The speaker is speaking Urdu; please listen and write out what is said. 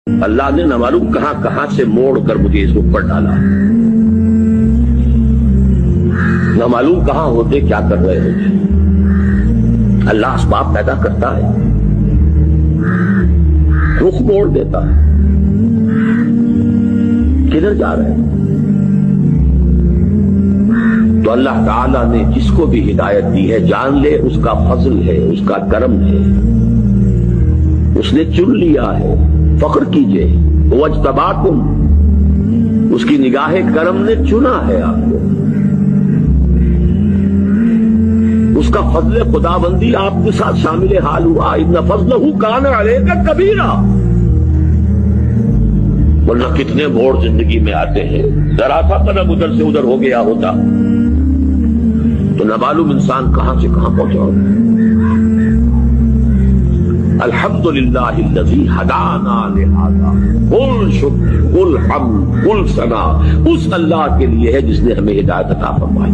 اللہ نے نہ معلوم کہاں کہاں سے موڑ کر مجھے اس اوپر ڈالا، نہ معلوم کہاں ہوتے کیا کر رہے ہوتے۔ اللہ اسباب پیدا کرتا ہے، رخ موڑ دیتا ہے، کدھر جا رہے ہیں؟ تو اللہ تعالیٰ نے جس کو بھی ہدایت دی ہے جان لے اس کا فضل ہے، اس کا کرم ہے، اس نے چن لیا ہے، فخر کیجئے۔ وَاجْتَبَاكُمْ، اس کی نگاہ کرم نے چنا ہے آپ کو، اس کا فضل خداوندی آپ کے ساتھ شامل حال ہوا۔ اِنَّ فَضْلَهُ كَانَ عَلَيْكَ كَبِيرًا، ورنہ کتنے موڑ زندگی میں آتے ہیں، ذرا سا قدم ادھر سے ادھر ہو گیا ہوتا تو نہ معلوم انسان کہاں سے کہاں پہنچا ہوتا۔ الحمدللہ الذی ہدانا لہذا، قل شکر قل حمد قل ثنا، اس اللہ کے لیے ہے جس نے ہمیں ہدایت عطا فرمائی۔